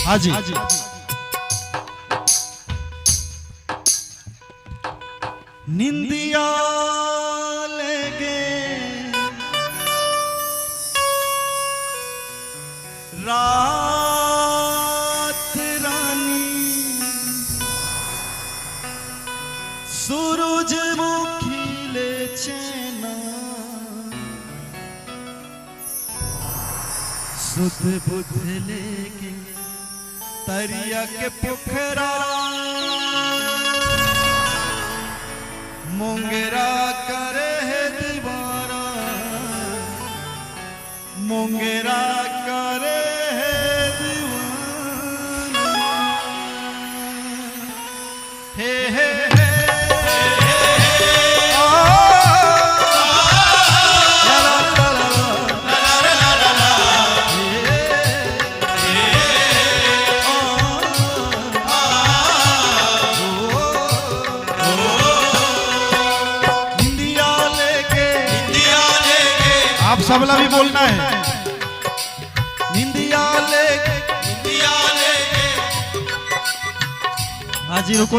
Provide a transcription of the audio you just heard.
हाजी निंदिया लेगे रात रानी सूरजमुखी ले चैना सुध बुध लेके तरिया के पोखरा मुंगेरा करे है दीवारा मुंगेरा करे है दीवारा हे हे आप सबला भी बोलना है। निंदिया लेके हाजी रुको।